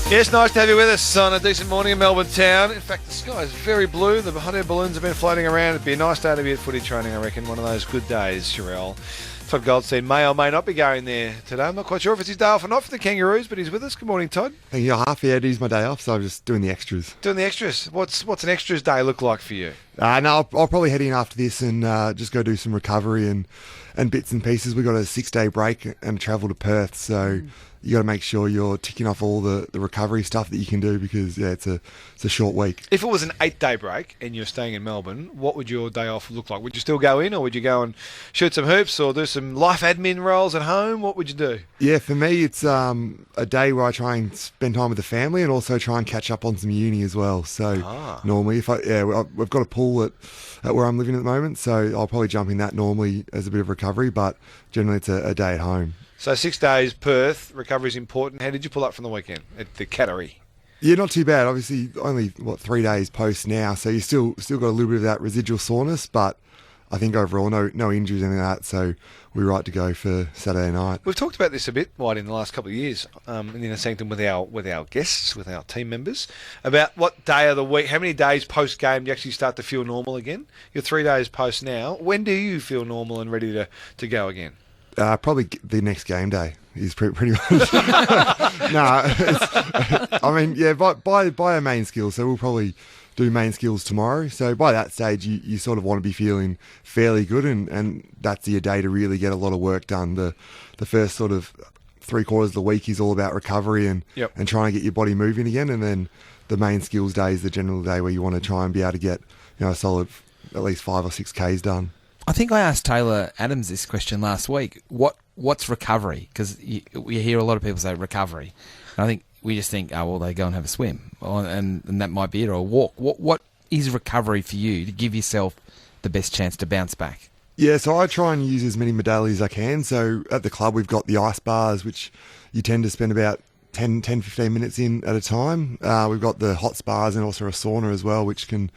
Yes, nice to have you with us on a decent morning in Melbourne town. In fact, the sky is very blue. The hot air balloons have been floating around. It'd be a nice day to be at footy training, I reckon. One of those good days, Sherelle. Todd Goldstein may or may not be going there today. I'm not quite sure if it's his day off or not for the Kangaroos, but he's with us. Good morning, Todd. Thank you. Half it is my day off, so I'm just doing the extras. Doing the extras. What's an extras day look like for you? No, I'll probably head in after this and just go do some recovery and bits and pieces. We've got a 6-day break and travel to Perth, so you got to make sure you're ticking off all the recovery stuff that you can do because, it's a short week. If it was an 8-day break and you're staying in Melbourne, what would your day off look like? Would you still go in, or would you go and shoot some hoops or do some life admin roles at home? What would you do? Yeah, for me, it's a day where I try and spend time with the family and also try and catch up on some uni as well. So normally, we've got a pool at where I'm living at the moment, so I'll probably jump in that normally as a bit of recovery, but generally it's a day at home. So 6 days, Perth, recovery's important. How did you pull up from the weekend at the Cattery? Yeah, not too bad. Obviously, only 3 days post now, so you still got a little bit of that residual soreness, but I think overall no injuries, anything like that, so we're right to go for Saturday night. We've talked about this a bit, White, in the last couple of years, in the Sanctum with our guests, with our team members, about what day of the week, how many days post game do you actually start to feel normal again? You're 3 days post now. When do you feel normal and ready to go again? Probably the next game day is pretty much. By our main skills, so we'll probably do main skills tomorrow. So by that stage, you sort of want to be feeling fairly good, and that's your day to really get a lot of work done. The first sort of 3/4 of the week is all about recovery and trying to get your body moving again, and then the main skills day is the general day where you want to try and be able to get a solid at least 5 or 6 Ks done. I think I asked Taylor Adams this question last week. What's recovery? Because we hear a lot of people say recovery. And I think we just think, they go and have a swim. And that might be it, or a walk. What is recovery for you to give yourself the best chance to bounce back? Yeah, so I try and use as many modalities as I can. So at the club, we've got the ice bars, which you tend to spend about 10-15 minutes in at a time. We've got the hot spas and also a sauna as well, which can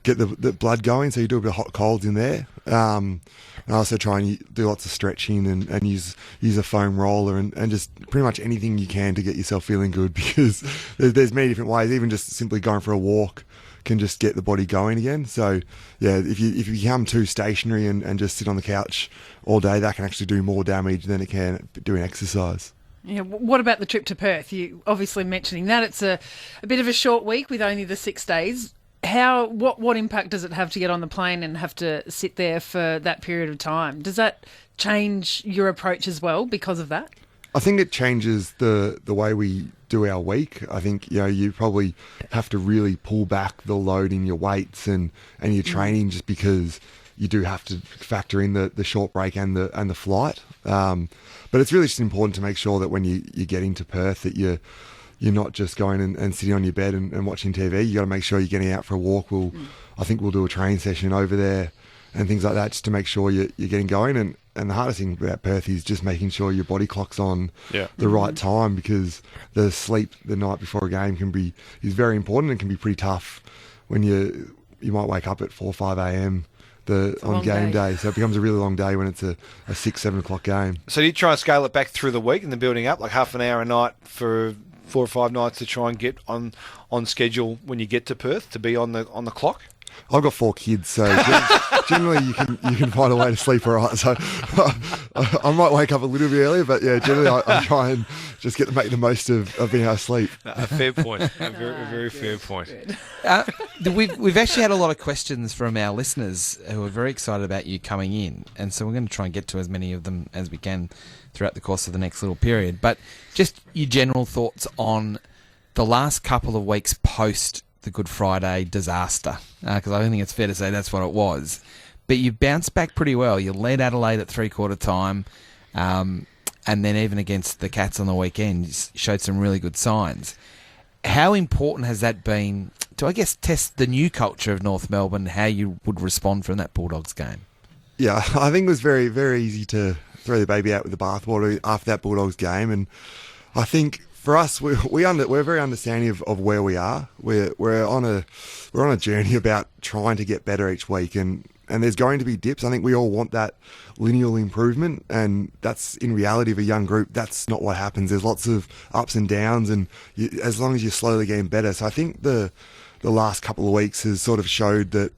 get the blood going, so you do a bit of hot colds in there. And I also try and do lots of stretching and use a foam roller and just pretty much anything you can to get yourself feeling good, because there's many different ways. Even just simply going for a walk can just get the body going again. So yeah, if you become too stationary and just sit on the couch all day, that can actually do more damage than it can doing exercise. Yeah, what about the trip to Perth? You obviously mentioning that it's a bit of a short week with only the 6 days. What impact does it have to get on the plane and have to sit there for that period of time? Does that change your approach as well because of that? I think it changes the way we do our week. I think you probably have to really pull back the load in your weights and your training, just because you do have to factor in the short break and the flight. But it's really just important to make sure that when you get into Perth that you're not just going and sitting on your bed and watching TV. You got to make sure you're getting out for a walk. I think we'll do a training session over there and things like that, just to make sure you're getting going. And the hardest thing about Perth is just making sure your body clock's on the right time, because the sleep the night before a game is very important and can be pretty tough when you might wake up at 4 or 5 a.m. on game day. So it becomes a really long day when it's a 6-7 o'clock game. So do you try and scale it back through the week and then building up, like half an hour a night for 4 or 5 nights to try and get on schedule when you get to Perth to be on the clock? I've got 4 kids, so generally you can find a way to sleep all right. So I might wake up a little bit earlier, but yeah, generally I try and just make the most of being able to sleep. A fair point. A very fair point. We've actually had a lot of questions from our listeners who are very excited about you coming in, and so we're going to try and get to as many of them as we can throughout the course of the next little period. But just your general thoughts on the last couple of weeks post the Good Friday disaster, because I don't think it's fair to say that's what it was. But you bounced back pretty well. You led Adelaide at 3/4 time, and then even against the Cats on the weekend, you showed some really good signs. How important has that been to, I guess, test the new culture of North Melbourne, how you would respond from that Bulldogs game? Yeah, I think it was very, very easy to throw the baby out with the bathwater after that Bulldogs game, and I think for us, we're very understanding of where we are. We're on a journey about trying to get better each week, and there's going to be dips. I think we all want that lineal improvement, and that's in reality of a young group. That's not what happens. There's lots of ups and downs, and as long as you're slowly getting better. So I think the last couple of weeks has sort of showed that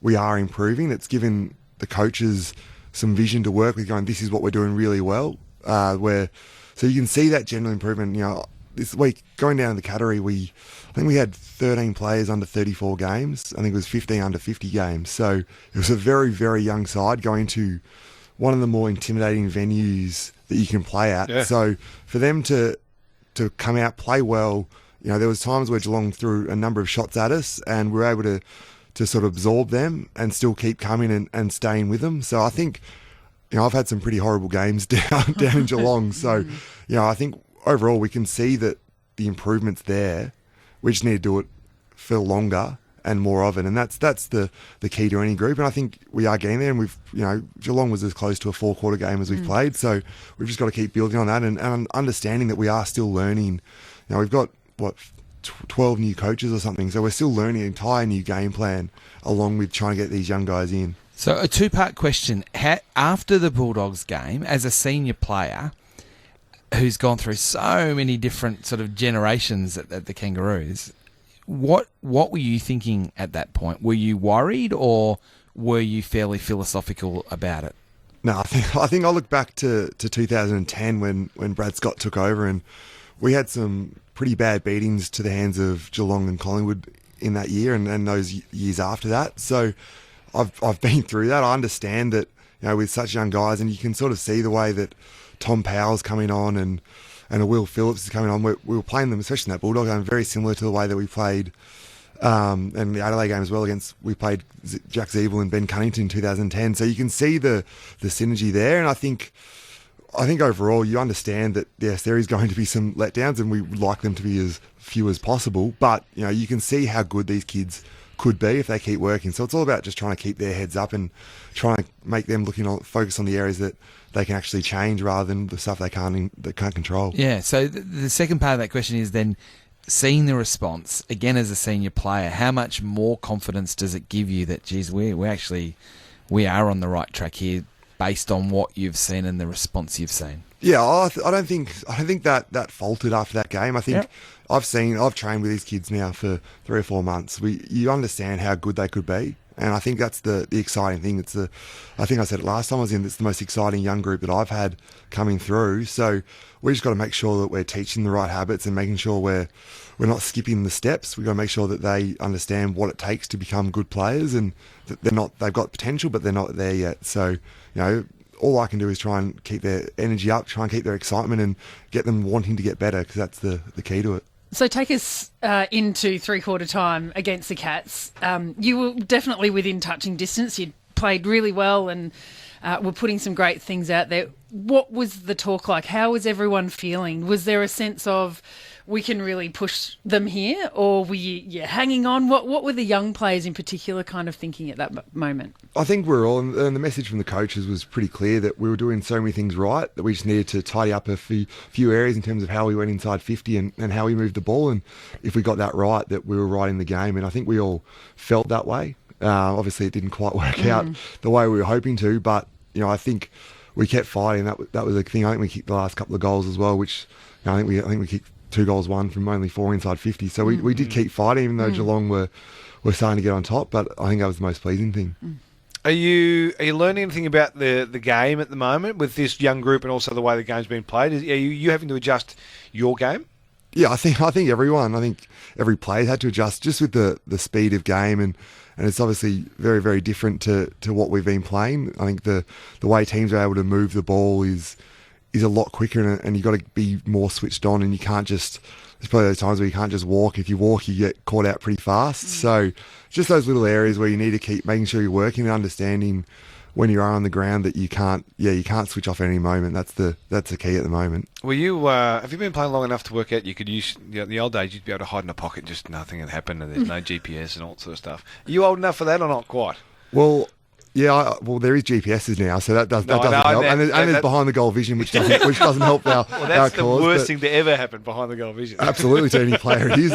we are improving. It's given the coaches some vision to work with, going, this is what we're doing really well. So you can see that general improvement. This week going down to the category, I think we had 13 players under 34 games. I think it was 15 under 50 games. So it was a very, very young side going to one of the more intimidating venues that you can play at. Yeah. So for them to come out, play well, there was times where Geelong threw a number of shots at us, and we were able to sort of absorb them and still keep coming and staying with them. So I think, I've had some pretty horrible games down in Geelong. So, I think overall we can see that the improvement's there. We just need to do it for longer and more of it. And that's the key to any group. And I think we are getting there. And Geelong was as close to a 4-quarter game as we've played. So we've just got to keep building on that and understanding that we are still learning. We've got, 12 new coaches or something. So we're still learning an entire new game plan along with trying to get these young guys in. So a two-part question. After the Bulldogs game, as a senior player who's gone through so many different sort of generations at the Kangaroos, what were you thinking at that point? Were you worried, or were you fairly philosophical about it? No, I think I'll look back to 2010 when Brad Scott took over, and we had some pretty bad beatings to the hands of Geelong and Collingwood in that year and those years after that. So I've been through that. I understand that, with such young guys, and you can sort of see the way that Tom Powell's coming on and a Will Phillips is coming on. We were playing them, especially in that Bulldog game, very similar to the way that we played and the Adelaide game as well. We played Jack Zeeble and Ben Cunningham in 2010. So you can see the synergy there, and I think overall you understand that, yes, there is going to be some letdowns, and we would like them to be as few as possible. But, you can see how good these kids could be if they keep working. So it's all about just trying to keep their heads up and trying to make them focus on the areas that they can actually change rather than the stuff they can't control. Yeah, so the second part of that question is then, seeing the response, again as a senior player, how much more confidence does it give you that, geez, we are on the right track here, based on what you've seen and the response you've seen? Yeah, I don't think that faltered after that game. I think I've trained with these kids now for 3 or 4 months. You understand how good they could be, and I think that's the exciting thing. I think I said it last time I was in. It's the most exciting young group that I've had coming through. So we just got to make sure that we're teaching the right habits and making sure we're not skipping the steps. We've got to make sure that they understand what it takes to become good players, and that they've got potential, but they're not there yet. So, all I can do is try and keep their energy up, try and keep their excitement, and get them wanting to get better, because that's the key to it. So take us into three-quarter time against the Cats. You were definitely within touching distance. You played really well and were putting some great things out there. What was the talk like? How was everyone feeling? Was there a sense of, we can really push them here, or were you hanging on? What were the young players in particular kind of thinking at that moment? I think we're all, and the message from the coaches was pretty clear that we were doing so many things right that we just needed to tidy up a few areas in terms of how we went inside 50 and how we moved the ball, and if we got that right, that we were right in the game. And I think we all felt that way. Obviously, it didn't quite work out the way we were hoping to, but I think we kept fighting. That was a thing. I think we kicked the last couple of goals as well, which I think we kicked 2 goals, 1 from only 4 inside 50. So we did keep fighting, even though Geelong were starting to get on top. But I think that was the most pleasing thing. Are you learning anything about the game at the moment with this young group, and also the way the game's being played? Are you having to adjust your game? Yeah, I think everyone. I think every player had to adjust just with the speed of game, and it's obviously very, very different to what we've been playing. I think the way teams are able to move the ball is a lot quicker, and you've got to be more switched on, and you can't just, there's probably those times where you can't just walk. If you walk, you get caught out pretty fast. So just those little areas where you need to keep making sure you're working and understanding when you are on the ground that you can't switch off at any moment. That's the key at the moment. Well, have you been playing long enough to work out you could use, the old days you'd be able to hide in a pocket and just nothing had happened, and there's no GPS and all that sort of stuff. Are you old enough for that or not quite? Well, Yeah, well, there is GPSs now, so that doesn't help. And there's behind the goal vision, which doesn't help our Well, that's our cause. the worst thing to ever happen behind the goal vision. Absolutely, to any player it is.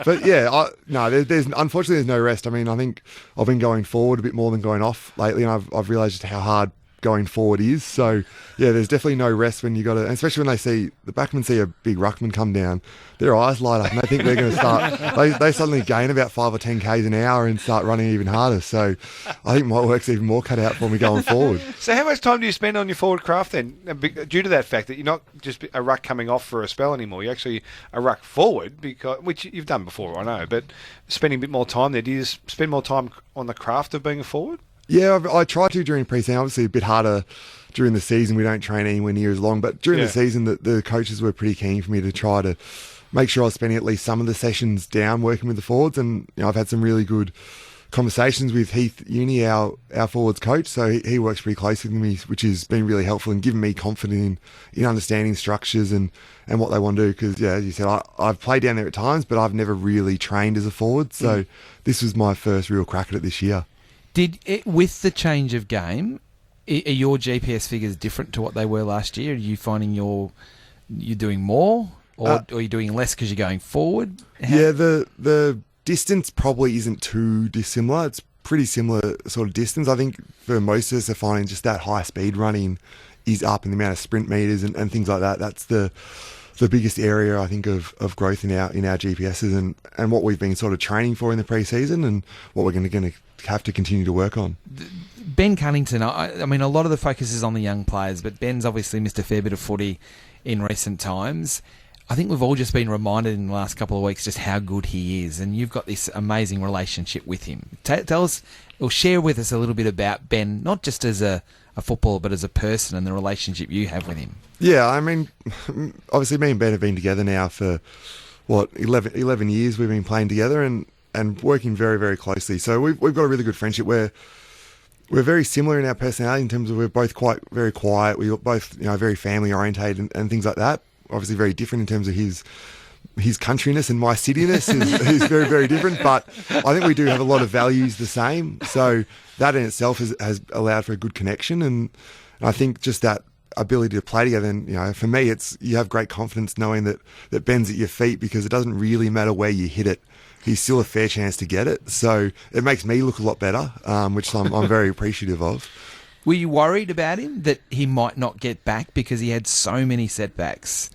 But yeah, there's unfortunately there's no rest. I mean, I think I've been going forward a bit more than going off lately, and I've realised just how hard going forward is. So yeah, there's definitely no rest when you got to, and especially when they see the backmen see a big ruckman come down, their eyes light up and they think they're going to start. They suddenly gain about 5 or 10 k's an hour and start running even harder. So I think my work's even more cut out for me going forward. So how much time do you spend on your forward craft then, due to that fact that you're not just a ruck coming off for a spell anymore? You're actually a ruck forward, which you've done before, I know, but spending a bit more time there. Do you spend more time on the craft of being a forward? Yeah, I try to during pre-season. Obviously, a bit harder during the season. We don't train anywhere near as long. But during the season, the coaches were pretty keen for me to try to make sure I was spending at least some of the sessions down working with the forwards. And I've had some really good conversations with Heath Uni, our forwards coach. So he works pretty closely with me, which has been really helpful and given me confidence in understanding structures and what they want to do. Because, yeah, as you said, I've played down there at times, but I've never really trained as a forward. So this was my first real crack at it this year. With the change of game, are your GPS figures different to what they were last year? Are you finding you're doing more, or you're doing less because you're going forward? Yeah, the distance probably isn't too dissimilar. It's pretty similar sort of distance. I think for most of us are finding just that high speed running is up in the amount of sprint meters and things like that. That's the biggest area, I think, of growth in our GPSs and what we've been sort of training for in the pre-season and what we're going to have to continue to work on. Ben Cunningham, I mean, a lot of the focus is on the young players, but Ben's obviously missed a fair bit of footy in recent times. I think we've all just been reminded in the last couple of weeks just how good he is, and you've got this amazing relationship with him. Tell us, or share with us a little bit about Ben, not just as a footballer, but as a person and the relationship you have with him. Yeah, I mean, obviously me and Ben have been together now for, 11 years we've been playing together and working very, very closely. So we've got a really good friendship where we're very similar in our personality in terms of we're both very quiet. We're both very family orientated and things like that. Obviously very different in terms of his countryness and my cityness is very, very different. But I think we do have a lot of values the same. So that in itself has allowed for a good connection. And I think just that ability to play together. And, for me, you have great confidence knowing that Ben's at your feet because it doesn't really matter where you hit it. He's still a fair chance to get it. So it makes me look a lot better, which I'm very appreciative of. Were you worried about him that he might not get back because he had so many setbacks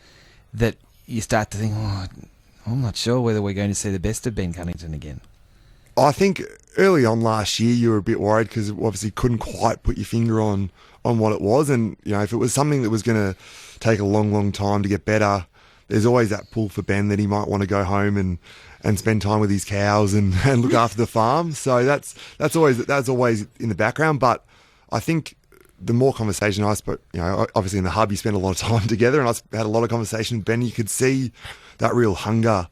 that you start to think, I'm not sure whether we're going to see the best of Ben Cunningham again? I think early on last year you were a bit worried because obviously couldn't quite put your finger on what it was. And, if it was something that was going to take a long, long time to get better, there's always that pull for Ben that he might want to go home and spend time with his cows and look after the farm. So that's always in the background. But I think the more conversation I spoke, obviously in the hub you spend a lot of time together, and I had a lot of conversation with Ben. You could see that real hunger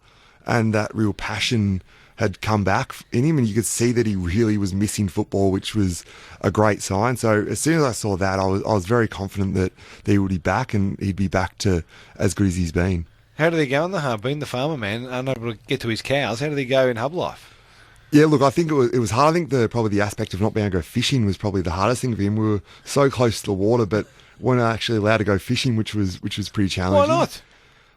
and that real passion had come back in him, and you could see that he really was missing football, which was a great sign. So as soon as I saw that, I was very confident that he would be back and he'd be back to as good as he's been. How did he go in the hub? Being the farmer man, unable to get to his cows, how did he go in hub life? Yeah, look, I think it was hard. I think probably the aspect of not being able to go fishing was probably the hardest thing for him. We were so close to the water, but weren't actually allowed to go fishing, which was pretty challenging. Why not?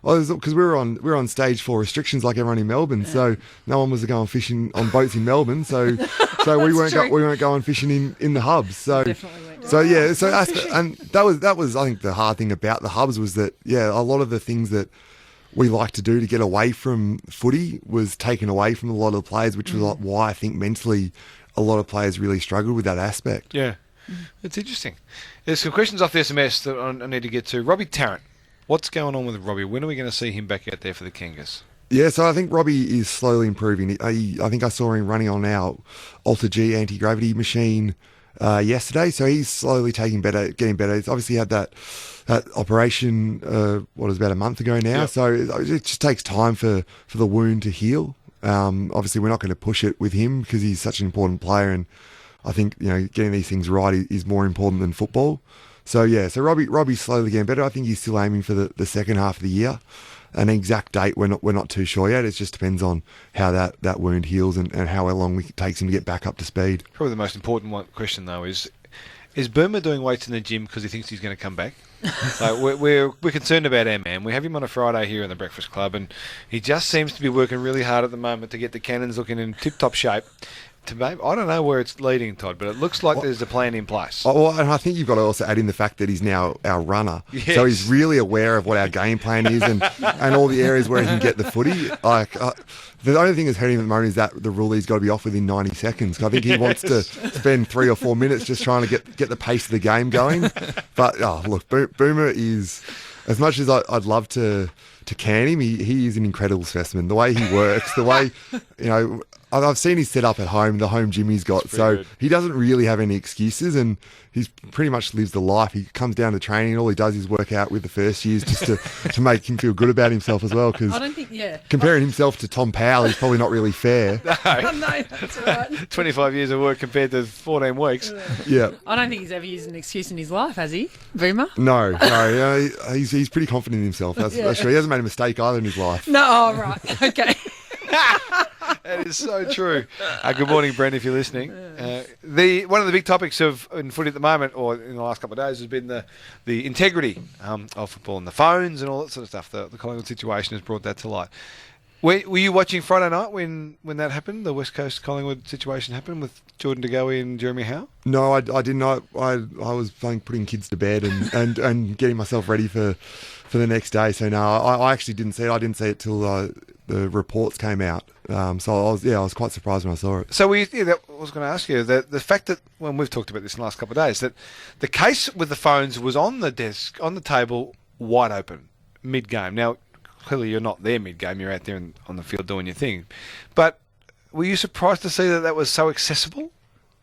Well, because we were on stage 4 restrictions like everyone in Melbourne, so no one was going fishing on boats in Melbourne. So we weren't going fishing in the hubs. So and that was I think the hard thing about the hubs was that a lot of the things that we like to do to get away from footy was taken away from a lot of the players, which was why I think mentally a lot of players really struggled with that aspect. Yeah, it's interesting. There's some questions off the SMS that I need to get to. Robbie Tarrant. What's going on with Robbie? When are we going to see him back out there for the Kangaroos? Yeah, so I think Robbie is slowly improving. I think I saw him running on our Alter G anti-gravity machine yesterday, so he's slowly getting better. He's obviously had that operation, about a month ago now, so it just takes time for the wound to heal. Obviously, we're not going to push it with him because he's such an important player, and I think getting these things right is more important than football. So Robbie's slowly getting better. I think he's still aiming for the second half of the year. an exact date, we're not too sure yet. It just depends on how that wound heals and how long it takes him to get back up to speed. Probably the most important question, though, is Boomer doing weights in the gym because he thinks he's going to come back? Like we're concerned about our man. We have him on a Friday here in the Breakfast Club, and he just seems to be working really hard at the moment to get the Cannons looking in tip-top shape. I don't know where it's leading, Todd, but it looks like there's a plan in place. Oh, well, and I think you've got to also add in the fact that he's now our runner. Yes. So he's really aware of what our game plan is and all the areas where he can get the footy. The only thing that's hurting him at the moment is that the rulee's got to be off within 90 seconds. I think he wants to spend 3 or 4 minutes just trying to get the pace of the game going. But, look, Boomer is, as much as I'd love to can him, he is an incredible specimen. The way he works, the way, I've seen his setup at home, the home gym he's got. So good. He doesn't really have any excuses, and he's pretty much lives the life. He comes down to training, and all he does is work out with the first years just to make him feel good about himself as well. Because comparing himself to Tom Powell is probably not really fair. No, that's all right. 25 years of work compared to 14 weeks. Yeah. I don't think he's ever used an excuse in his life, has he, Boomer? No. He's pretty confident in himself. That's true. He hasn't made a mistake either in his life. No, right. Okay. That is so true. Good morning, Brent, if you're listening. One of the big topics in footy at the moment, or in the last couple of days, has been the integrity of football and the phones and all that sort of stuff. The Collingwood situation has brought that to light. Were you watching Friday night when that happened, the West Coast Collingwood situation happened with Jordan De Goey and Jeremy Howe? No, I did not. I was putting kids to bed and getting myself ready for the next day. So no, I actually didn't see it. I didn't see it till the reports came out. So I was quite surprised when I saw it. So I was going to ask you the fact that when we've talked about this in the last couple of days, that the case with the phones was on the desk, on the table, wide open, mid-game. Now, clearly you're not there mid-game. You're out there on the field doing your thing. But were you surprised to see that was so accessible?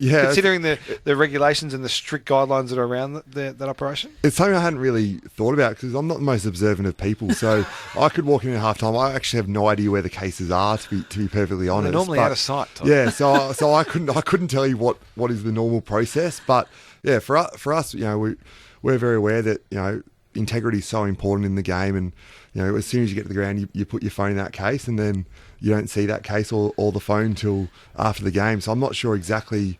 Yeah, considering the regulations and the strict guidelines that are around that operation? It's something I hadn't really thought about because I'm not the most observant of people. So I could walk in at halftime. I actually have no idea where the cases are, to be perfectly honest. They're normally out of sight, Todd. Yeah, so I couldn't tell you what is the normal process. But yeah, for us, we're very aware that integrity is so important in the game, and as soon as you get to the ground, you put your phone in that case, and then you don't see that case or the phone till after the game. So I'm not sure exactly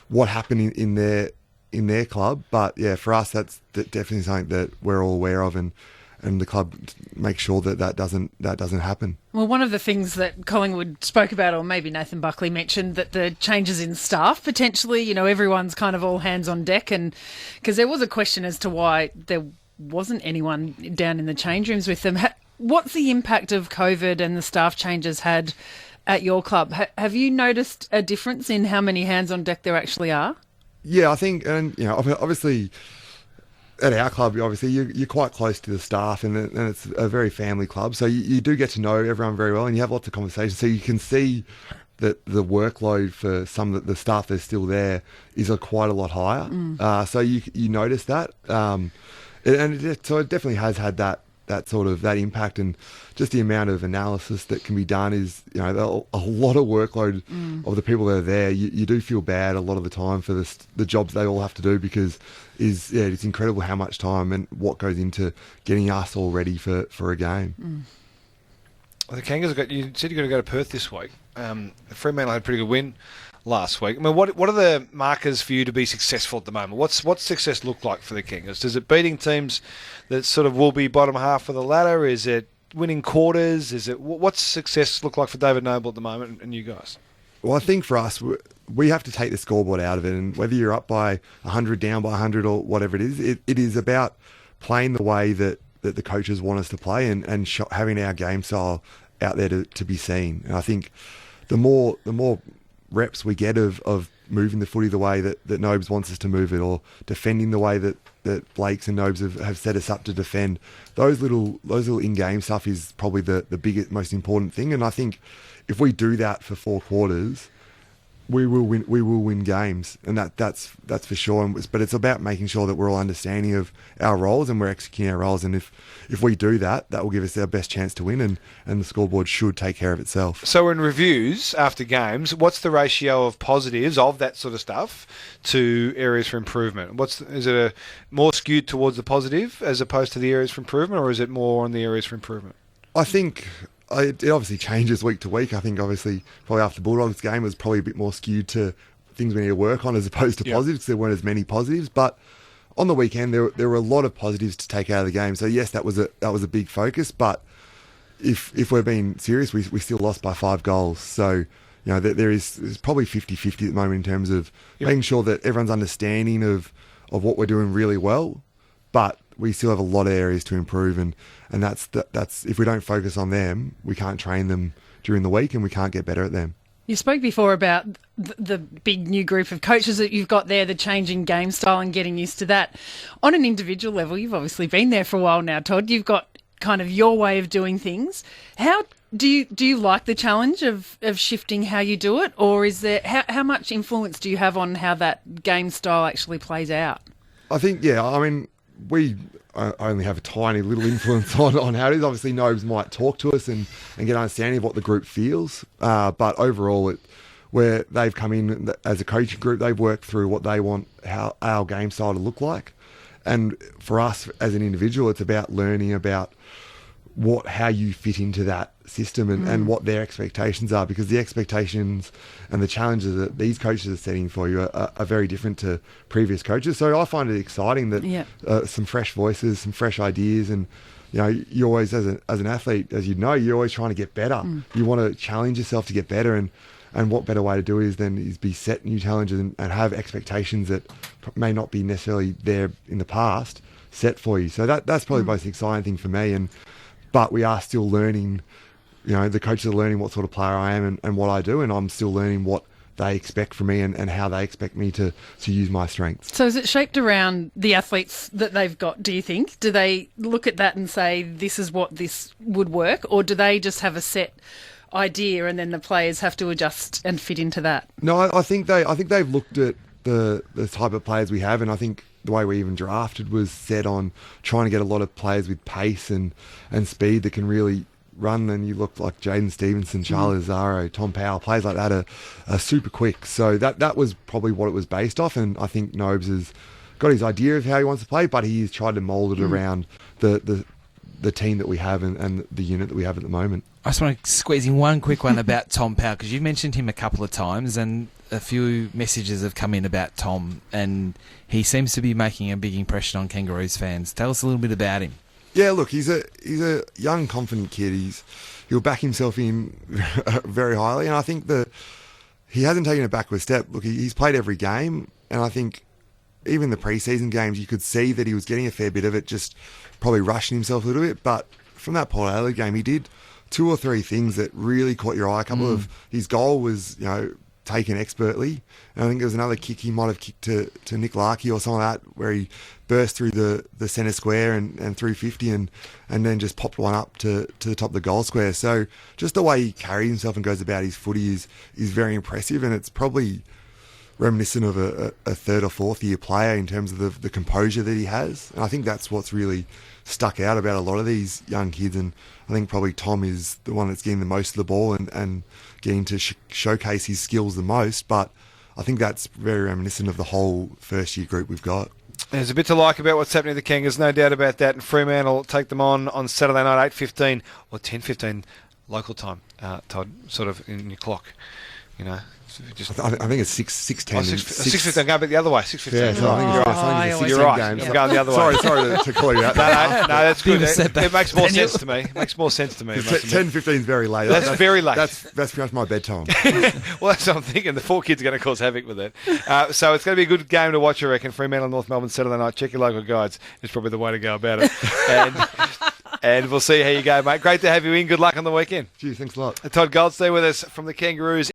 what happened in their club, but yeah, for us that's definitely something that we're all aware of, and the club makes sure that doesn't happen. Well, one of the things that Collingwood spoke about, or maybe Nathan Buckley mentioned, that the changes in staff potentially, everyone's kind of all hands on deck, and because there was a question as to why there wasn't anyone down in the change rooms with them. What's the impact of COVID and the staff changes had at your club? Have you noticed a difference in how many hands on deck there actually are? Yeah, I think, and obviously at our club, obviously you're quite close to the staff, and it's a very family club, so you do get to know everyone very well, and you have lots of conversations, so you can see that the workload for some of the staff that's still there is quite a lot higher. So you notice that, so it definitely has had that sort of that impact, and just the amount of analysis that can be done is a lot of workload of the people that are there. You do feel bad a lot of the time for the jobs they all have to do, because it's incredible how much time and what goes into getting us all ready for a game. Well, the Kangaroos you said you're going to go to Perth this week. Fremantle had a pretty good win last week. I mean, what are the markers for you to be successful at the moment? What's success look like for the Kangaroos? Does it beating teams that sort of will be bottom half of the ladder? Is it winning quarters? What's success look like for David Noble at the moment and you guys? Well, I think for us, we have to take the scoreboard out of it, and whether you're up by 100, down by 100, or whatever it is, it is about playing the way that the coaches want us to play, and having our game style out there to be seen. And I think the more reps we get of moving the footy the way that Nobes wants us to move it, or defending the way that Blakes and Nobes have set us up to defend, those little in-game stuff is probably the biggest, most important thing. And I think if we do that for 4 quarters, we will win games, and that's for sure. But it's about making sure that we're all understanding of our roles and we're executing our roles. And if we do that, that will give us our best chance to win, and the scoreboard should take care of itself. So in reviews after games, what's the ratio of positives of that sort of stuff to areas for improvement? Is it more skewed towards the positive as opposed to the areas for improvement, or is it more on the areas for improvement? I think it obviously changes week to week. I think obviously probably after the Bulldogs game was probably a bit more skewed to things we need to work on as opposed to positives, because there weren't as many positives. But on the weekend there were a lot of positives to take out of the game. So yes, that was a big focus. But if we're being serious, we still lost by 5 goals. So there's probably 50-50 at the moment in terms of making sure that everyone's understanding of what we're doing really well, but we still have a lot of areas to improve, and that's if we don't focus on them, we can't train them during the week and we can't get better at them. You spoke before about the big new group of coaches that you've got there, the changing game style and getting used to that. On an individual level, you've obviously been there for a while now, Todd. You've got kind of your way of doing things. How do you like the challenge of shifting how you do it, or is there how much influence do you have on how that game style actually plays out? I think, we only have a tiny little influence on how it is. Obviously, Nobes might talk to us and get an understanding of what the group feels. But overall, where they've come in as a coaching group, they've worked through what they want how our game style to look like. And for us as an individual, it's about learning about how you fit into that system and what their expectations are, because the expectations and the challenges that these coaches are setting for you are very different to previous coaches. So I find it exciting that some fresh voices, some fresh ideas, and you always as an athlete, as you know, you're always trying to get better. You want to challenge yourself to get better, and what better way to do is be set new challenges and have expectations that may not be necessarily there in the past set for you. So that's probably the most exciting thing for me. But we are still learning, the coaches are learning what sort of player I am and what I do, and I'm still learning what they expect from me and how they expect me to use my strengths. So is it shaped around the athletes that they've got, do you think? Do they look at that and say, this is what this would work, or do they just have a set idea and then the players have to adjust and fit into that? No, I think they've looked at the type of players we have, and I think the way we even drafted was set on trying to get a lot of players with pace and speed that can really run. And you look like Jaden Stevenson, Charles Azaro, Tom Powell, players like that are super quick. So that was probably what it was based off. And I think Nobes has got his idea of how he wants to play, but he's tried to mould it around the team that we have and the unit that we have at the moment. I just want to squeeze in one quick one about Tom Powell, because you've mentioned him a couple of times, and a few messages have come in about Tom, and he seems to be making a big impression on Kangaroos fans. Tell us a little bit about him. Yeah, look, he's a young, confident kid. He'll back himself in very highly, and I think that he hasn't taken a backward step. Look, he's played every game, and I think even the pre-season games, you could see that he was getting a fair bit of it, just probably rushing himself a little bit. But from that Port Adelaide game, he did 2 or 3 things that really caught your eye. A couple of his goal was, taken expertly. And I think there was another kick he might have kicked to Nick Larkey or something like that, where he burst through the centre square and through 50 and then just popped one up to the top of the goal square. So just the way he carries himself and goes about his footy is very impressive, and it's probably reminiscent of a 3rd or 4th year player in terms of the composure that he has. And I think that's what's really stuck out about a lot of these young kids, and I think probably Tom is the one that's getting the most of the ball and getting to showcase his skills the most. But I think that's very reminiscent of the whole first year group we've got. There's a bit to like about what's happening to the Kangas, no doubt about that. And Fremantle will take them on Saturday night, 8:15 or 10:15 local time. Todd, sort of in your clock, Just I think it's 6:10. 6:15. Go a bit the other way. 6:15. Yeah, so I think you're right. I'm going the other way. Sorry to call you out. No, that's good. It makes more sense to me. It makes more sense to me. 10:15 is very late. That's very late. That's pretty much my bedtime. Well, that's what I'm thinking. The 4 kids are going to cause havoc with it. So it's going to be a good game to watch, I reckon. Fremantle, North Melbourne, Saturday night. Check your local guides. It's probably the way to go about it. And we'll see how you go, mate. Great to have you in. Good luck on the weekend. Gee, thanks a lot. Todd Goldstein with us from the Kangaroos.